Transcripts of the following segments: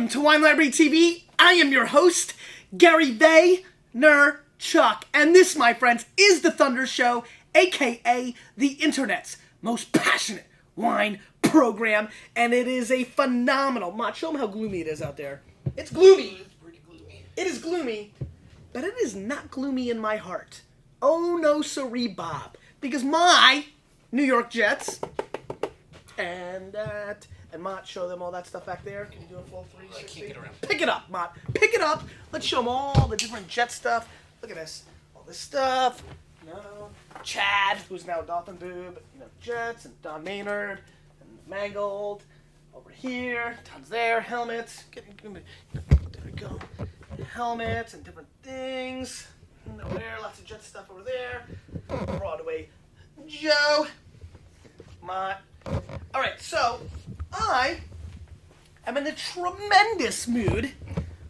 Welcome to Wine Library TV. I am your host, Gary Vaynerchuk. And this, my friends, is the Thunder Show, aka the internet's most passionate wine program. And it is a phenomenal... Mott, show them how gloomy it is out there. It's gloomy. It's pretty gloomy. It is gloomy, but it is not gloomy in my heart. Oh, no, siree, Bob. Because my New York Jets and Mott, show them all that stuff back there. Can you do a full 360? Kick it around. Pick it up, Mott. Pick it up. Let's show them all the different Jet stuff. Look at this. All this stuff. No. Chad, who's now Dalton Boob. Jets and Don Maynard and Mangold. Over here. Tons there. Helmets. There we go. Helmets and different things. And over there. Lots of Jet stuff over there. Broadway Joe. Mott. Alright, so I am in a tremendous mood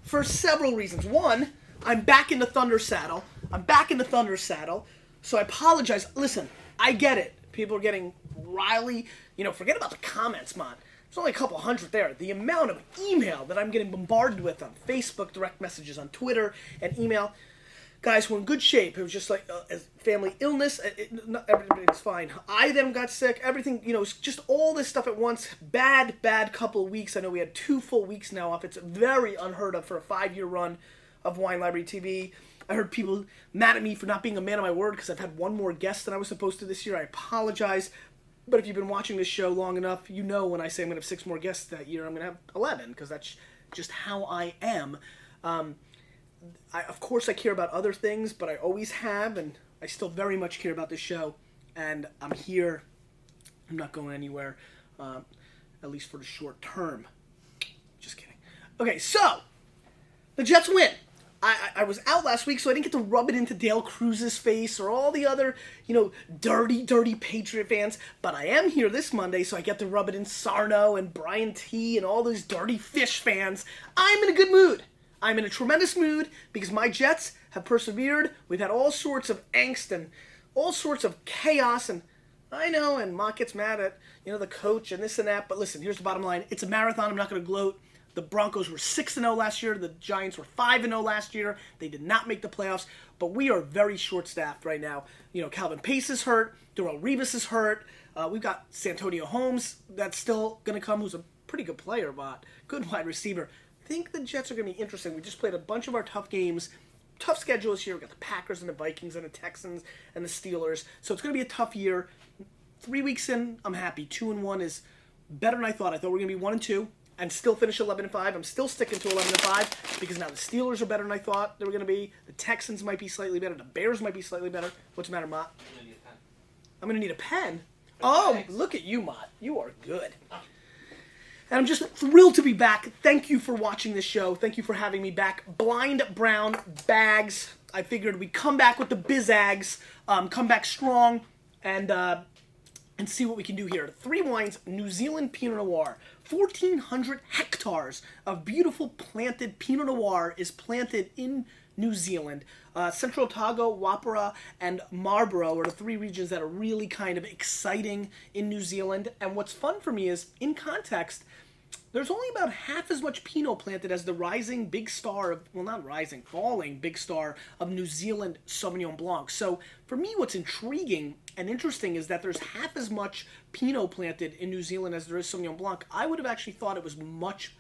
for several reasons. One, I'm back in the Thunder saddle. So I apologize. Listen, I get it. People are getting riley. Forget about the comments, Mott. There's only a couple hundred there. The amount of email that I'm getting bombarded with on Facebook, direct messages on Twitter, and email. Guys, we're in good shape. It was just like family illness. Not everything's fine. I then got sick. Everything, it's just all this stuff at once. Bad couple of weeks. I know we had 2 full weeks now off. It's very unheard of for a 5-year run of Wine Library TV. I heard people mad at me for not being a man of my word because I've had 1 more guest than I was supposed to this year. I apologize. But if you've been watching this show long enough, you know when I say I'm going to have 6 more guests that year, I'm going to have 11 because that's just how I am. Of course, I care about other things, but I always have, and I still very much care about this show. And I'm here. I'm not going anywhere, at least for the short term. Just kidding. Okay, so the Jets win. I was out last week, so I didn't get to rub it into Dale Cruz's face or all the other, dirty Patriot fans. But I am here this Monday, so I get to rub it in Sarno and Brian T. and all those dirty fish fans. I'm in a good mood. I'm in a tremendous mood because my Jets have persevered. We've had all sorts of angst and all sorts of chaos, and I know, and Mott gets mad at, the coach and this and that. But listen, here's the bottom line. It's a marathon. I'm not going to gloat. The Broncos were 6-0 last year. The Giants were 5-0 last year. They did not make the playoffs, but we are very short-staffed right now. Calvin Pace is hurt. Darrelle Revis is hurt. We've got Santonio Holmes that's still going to come, who's a pretty good player, but good wide receiver. I think the Jets are going to be interesting. We just played a bunch of our tough games. Tough schedule this year. We've got the Packers and the Vikings and the Texans and the Steelers. So it's going to be a tough year. 3 weeks in, I'm happy. 2-1 is better than I thought. I thought we were going to be 1-2 and still finish 11-5. I'm still sticking to 11-5 because now the Steelers are better than I thought they were going to be. The Texans might be slightly better. The Bears might be slightly better. What's the matter, Mott? I'm going to need a pen. Oh, look at you, Mott. You are good. And I'm just thrilled to be back. Thank you for watching this show. Thank you for having me back. Blind Brown Bags. I figured we'd come back with the Bizags, come back strong, and see what we can do here. 3 wines, New Zealand Pinot Noir. 1,400 hectares of beautiful planted Pinot Noir is planted in New Zealand. Central Otago, Wapara, and Marlborough are the 3 regions that are really kind of exciting in New Zealand. And what's fun for me is, in context, there's only about half as much Pinot planted as the rising big star of, well, not rising, falling big star of New Zealand Sauvignon Blanc. So for me, what's intriguing and interesting is that there's half as much Pinot planted in New Zealand as there is Sauvignon Blanc. I would have actually thought it was much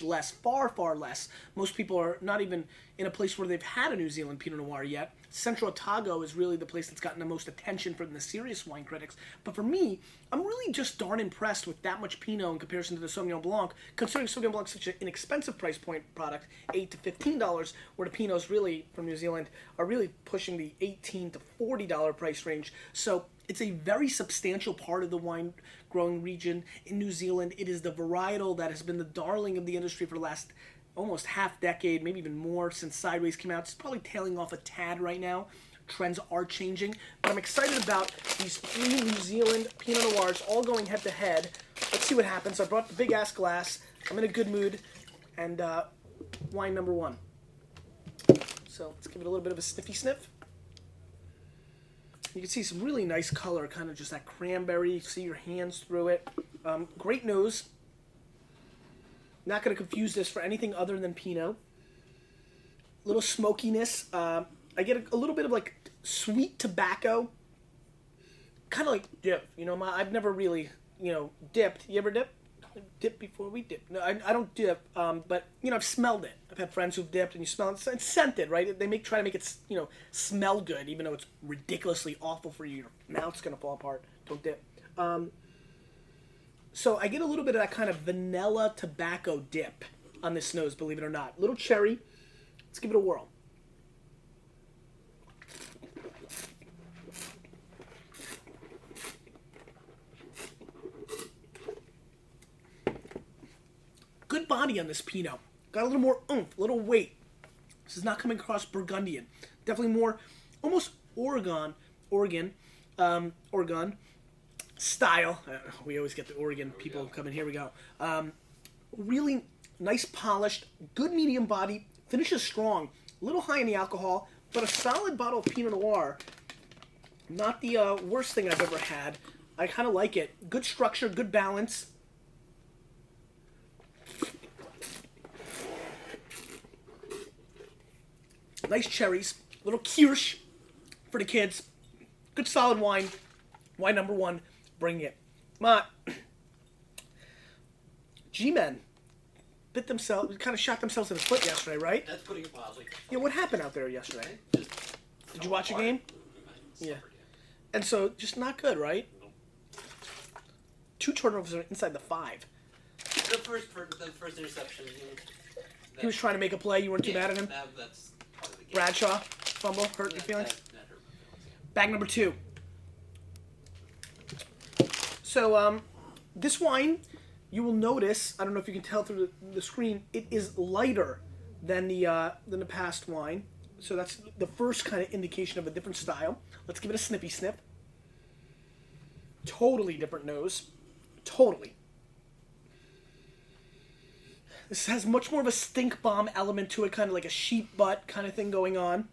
less, far less. Most people are not even in a place where they've had a New Zealand Pinot Noir yet. Central Otago is really the place that's gotten the most attention from the serious wine critics. But for me, I'm really just darn impressed with that much Pinot in comparison to the Sauvignon Blanc, considering Sauvignon Blanc is such an inexpensive price point product, $8 to $15, where the Pinots really, from New Zealand, are really pushing the $18 to $40 price range. So it's a very substantial part of the wine growing region in New Zealand. It is the varietal that has been the darling of the industry for the last almost half decade, maybe even more, since Sideways came out. It's probably tailing off a tad right now. Trends are changing, but I'm excited about these 3 New Zealand Pinot Noirs all going head to head. Let's see what happens. I brought the big ass glass. I'm in a good mood, and wine number 1. So let's give it a little bit of a sniffy sniff. You can see some really nice color, kind of just that cranberry. You see your hands through it. Great nose. Not going to confuse this for anything other than Pinot. Little smokiness. I get a little bit of like sweet tobacco. Kind of like dip. You know, I've never really, dipped. You ever dip? Dip before we dip. No, I don't dip. But I've smelled it. I've had friends who've dipped, and you smell it. It's scented, right? They try to make it, smell good, even though it's ridiculously awful for you. Your mouth's gonna fall apart. Don't dip. So I get a little bit of that kind of vanilla tobacco dip on this nose, believe it or not. Little cherry. Let's give it a whirl. Good body on this Pinot. Got a little more oomph, a little weight. This is not coming across Burgundian. Definitely more, almost Oregon style. We always get the Oregon people coming. Here we go. Really nice polished, good medium body, finishes strong. A little high in the alcohol, but a solid bottle of Pinot Noir. Not the worst thing I've ever had. I kind of like it. Good structure, good balance. Nice cherries, little kirsch for the kids. Good solid wine. Wine number one. Bring it. G-Men bit themselves, kind of shot themselves in the foot yesterday, right? That's putting it mildly. Yeah, what happened out there yesterday? Did you watch a game? Yeah. And so, just not good, right? Nope. 2 turnovers inside the 5. The first interception. He was trying to make a play. You weren't too mad at him? That's part of the game. Bradshaw, fumble, hurt your feelings? That hurt my feelings, yeah. Bag number 2. So, this wine, you will notice, I don't know if you can tell through the screen, it is lighter than the past wine. So that's the first kind of indication of a different style. Let's give it a snippy snip. Totally different nose. Totally. This has much more of a stink bomb element to it, kind of like a sheep butt kind of thing going on.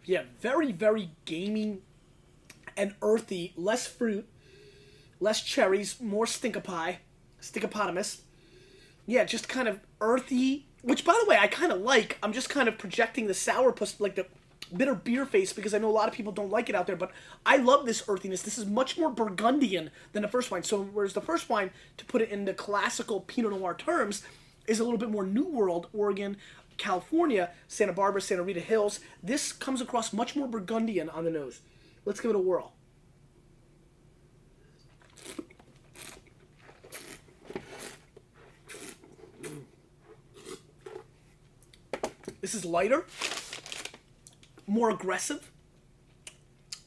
Yeah, very, very gamey and earthy. Less fruit, less cherries, more stinkopotamus. Yeah, just kind of earthy, which, by the way, I kind of like. I'm just kind of projecting the sourpuss, like the bitter beer face, because I know a lot of people don't like it out there, but I love this earthiness. This is much more Burgundian than the first wine. So whereas the first wine, to put it into classical Pinot Noir terms, is a little bit more New World, Oregon, California, Santa Barbara, Santa Rita Hills, this comes across much more Burgundian on the nose. Let's give it a whirl. This is lighter, more aggressive.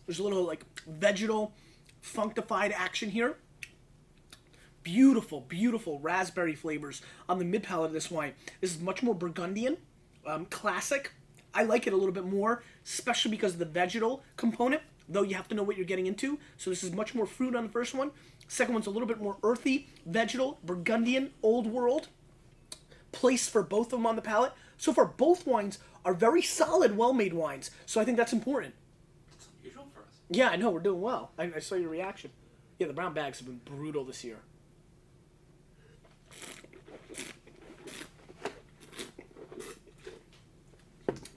There's a little like vegetal, functified action here. Beautiful, beautiful raspberry flavors on the mid palate of this wine. This is much more Burgundian, classic. I like it a little bit more, especially because of the vegetal component, though you have to know what you're getting into. So this is much more fruit on the first one. Second one's a little bit more earthy, vegetal, Burgundian, old world. Place for both of them on the palate. So far, both wines are very solid, well-made wines. So I think that's important. It's unusual for us. Yeah, I know. We're doing well. I saw your reaction. Yeah, the brown bags have been brutal this year.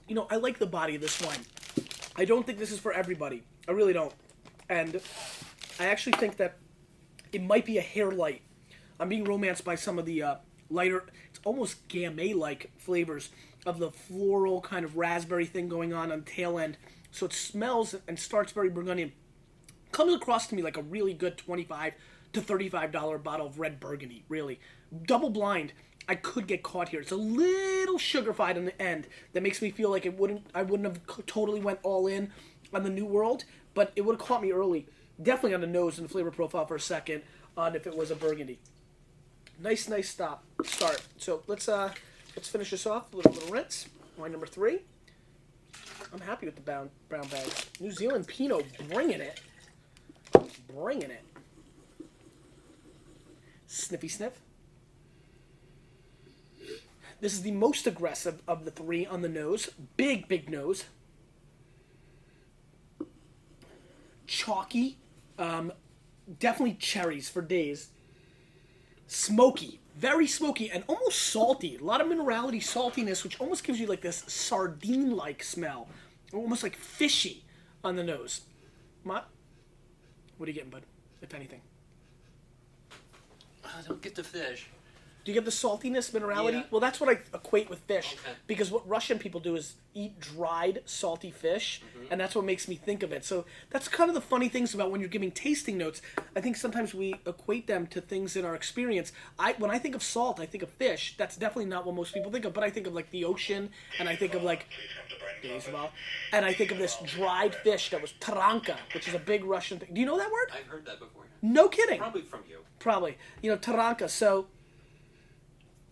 You know, I like the body of this wine. I don't think this is for everybody. I really don't. And I actually think that it might be a hair light. I'm being romanced by some of the lighter, it's almost gamay-like flavors of the floral kind of raspberry thing going on the tail end. So it smells and starts very Burgundian. Comes across to me like a really good $25 to $35 bottle of red Burgundy, really. Double blind, I could get caught here. It's a little sugar-fied on the end that makes me feel like I wouldn't have totally went all in on the New World, but it would have caught me early. Definitely on the nose and the flavor profile for a second on if it was a Burgundy. Nice start. So let's finish this off. A little rinse. Wine number 3. I'm happy with the brown bag. New Zealand Pinot, bringing it. Bringing it. Sniffy sniff. This is the most aggressive of the 3 on the nose. Big nose. Chalky. Definitely cherries for days. Smoky. Very smoky and almost salty. A lot of minerality, saltiness, which almost gives you like this sardine-like smell. Almost like fishy on the nose. Mott, what are you getting, bud, if anything? I don't get the fish. Do you get the saltiness, minerality? Yeah. Well, that's what I equate with fish. Okay. Because what Russian people do is eat dried, salty fish, and that's what makes me think of it. So that's kind of the funny things about when you're giving tasting notes. I think sometimes we equate them to things in our experience. When I think of salt, I think of fish. That's definitely not what most people think of, but I think of like the ocean, and I think of like and I think of this dried fish that was taranka, which is a big Russian thing. Do you know that word? I've heard that before. No kidding. Probably from you. Probably. You know, taranka. So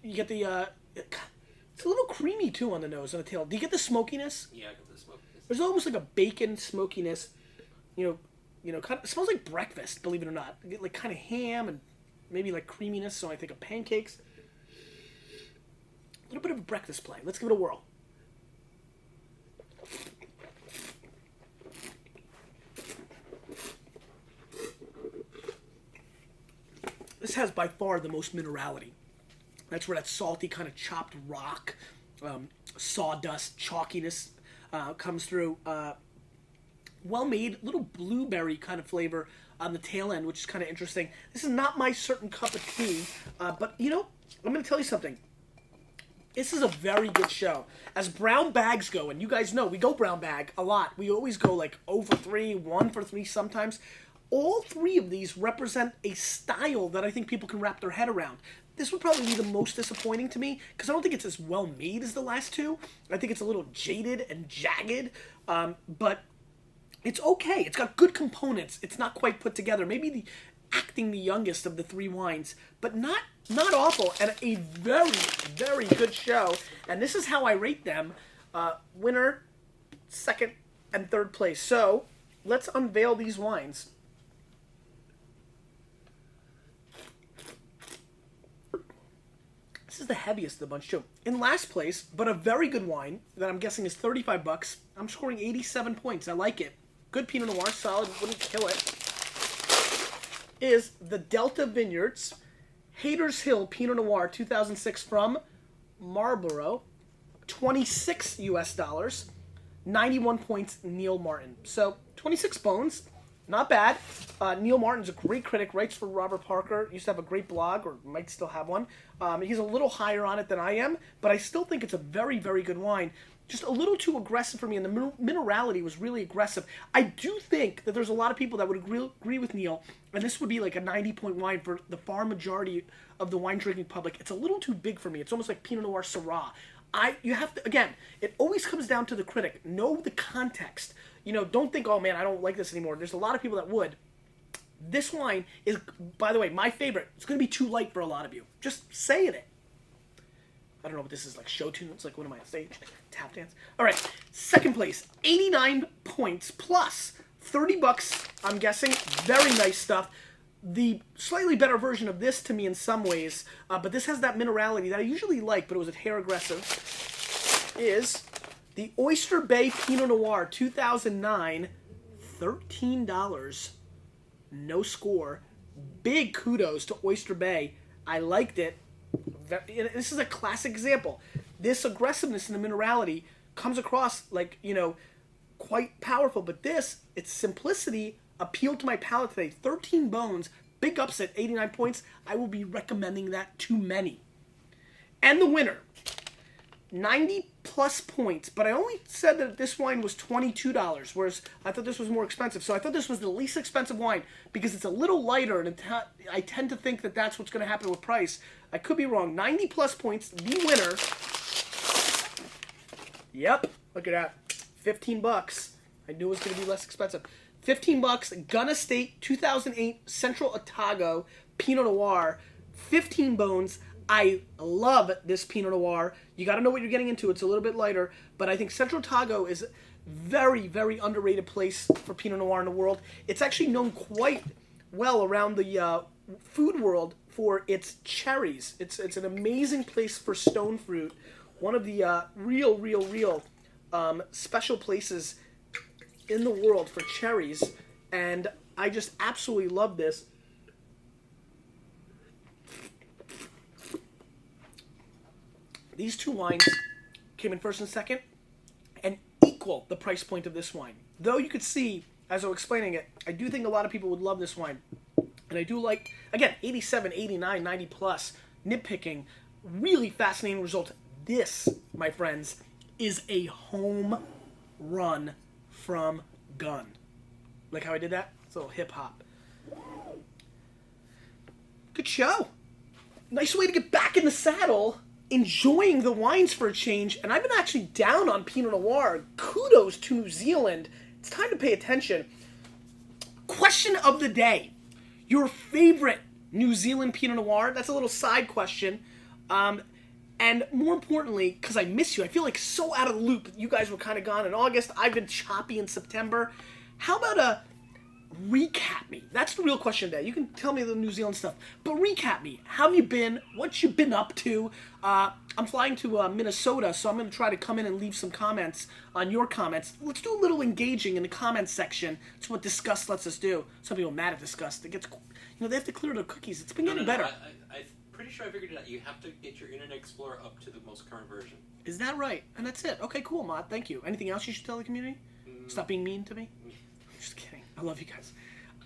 you get the, it's a little creamy too on the nose and the tail. Do you get the smokiness? Yeah, I get the smokiness. There's almost like a bacon smokiness. Kind of, it smells like breakfast, believe it or not. You get like kind of ham and maybe like creaminess, so I think of pancakes. A little bit of a breakfast play. Let's give it a whirl. This has by far the most minerality. That's where that salty kind of chopped rock, sawdust, chalkiness comes through. Well made, little blueberry kind of flavor on the tail end, which is kind of interesting. This is not my certain cup of tea, but I'm going to tell you something. This is a very good show. As brown bags go, and you guys know, we go brown bag a lot. We always go like 0 for 3, 1 for 3 sometimes. All three of these represent a style that I think people can wrap their head around. This would probably be the most disappointing to me because I don't think it's as well made as the last two. I think it's a little jaded and jagged, but it's okay. It's got good components. It's not quite put together. Maybe acting the youngest of the three wines, but not awful, and a very, very good show. And this is how I rate them. Winner, second, and third place. So let's unveil these wines. This is the heaviest of the bunch, too. In last place, but a very good wine that I'm guessing is $35. I'm scoring 87 points. I like it. Good Pinot Noir, solid, wouldn't kill it. Is the Delta Vineyards Haters Hill Pinot Noir 2006 from Marlborough. $26 US. 91 points, Neil Martin. So, 26 bones. Not bad. Neil Martin's a great critic, writes for Robert Parker. Used to have a great blog, or might still have one. He's a little higher on it than I am, but I still think it's a very, very good wine. Just a little too aggressive for me, and the minerality was really aggressive. I do think that there's a lot of people that would agree with Neil, and this would be like a 90-point wine for the far majority of the wine-drinking public. It's a little too big for me. It's almost like Pinot Noir Syrah. You have to, again, it always comes down to the critic. Know the context. Don't think, oh man, I don't like this anymore. There's a lot of people that would. This wine is, by the way, my favorite. It's going to be too light for a lot of you. Just saying it. I don't know what this is, like show tunes, like what am I on stage? Tap dance? All right, second place, 89 points plus $30, I'm guessing. Very nice stuff. The slightly better version of this to me in some ways, but this has that minerality that I usually like, but it was a hair aggressive, is the Oyster Bay Pinot Noir 2009, $13. No score. Big kudos to Oyster Bay. I liked it. This is a classic example. This aggressiveness and the minerality comes across like, quite powerful, but its simplicity appealed to my palate today. 13 bones, big upset, 89 points. I will be recommending that to many. And the winner, 90 plus points, but I only said that this wine was $22, whereas I thought this was more expensive. So I thought this was the least expensive wine because it's a little lighter, and I tend to think that that's what's going to happen with price. I could be wrong. 90 plus points, the winner. Yep, look at that. $15. I knew it was going to be less expensive. $15, Gun Estate 2008 Central Otago Pinot Noir, 15 bones. I love this Pinot Noir. You got to know what you're getting into. It's a little bit lighter, but I think Central Otago is a very, very underrated place for Pinot Noir in the world. It's actually known quite well around the food world for its cherries. It's an amazing place for stone fruit. One of the real special places in the world for cherries, and I just absolutely love this. These two wines came in first and second and equal the price point of this wine. Though you could see, as I was explaining it, I do think a lot of people would love this wine. And I do like, again, 87, 89, 90 plus, nitpicking, really fascinating results. This, my friends, is a home run from gun. Like how I did that? It's a little hip hop. Good show. Nice way to get back in the saddle, enjoying the wines for a change. And I've been actually down on Pinot Noir. Kudos to New Zealand. It's time to pay attention. Question of the day. Your favorite New Zealand Pinot Noir? That's a little side question. And more importantly, because I miss you, I feel like so out of the loop. You guys were kind of gone in August. I've been choppy in September. How about a recap me? That's the real question today. You can tell me the New Zealand stuff, but recap me. How have you been? What you been up to? I'm flying to Minnesota, so I'm going to try to come in and leave some comments on your comments. Let's do a little engaging in the comments section. That's what Disgust lets us do. Some people are mad at Disgust. It gets, they have to clear their cookies. It's been getting better. I'm pretty sure I figured it out. You have to get your Internet Explorer up to the most current version. Is that right? And that's it. Okay, cool, Mod. Thank you. Anything else you should tell the community? Stop being mean to me? I'm just kidding. I love you guys.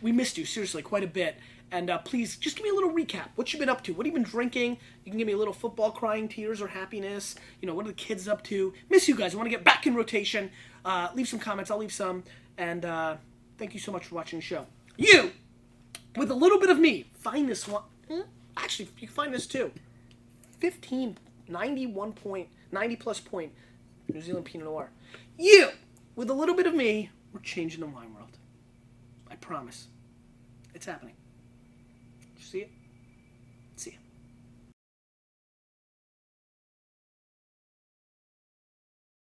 We missed you, seriously, quite a bit. And please, just give me a little recap. What you been up to? What have you been drinking? You can give me a little football crying tears or happiness. What are the kids up to? Miss you guys. I want to get back in rotation. Leave some comments. I'll leave some. And thank you so much for watching the show. You, with a little bit of me, find this one. Actually, you can find this too. 90 plus point New Zealand Pinot Noir. You, with a little bit of me, we're changing the wine world. I promise. It's happening. Did you see it? See ya.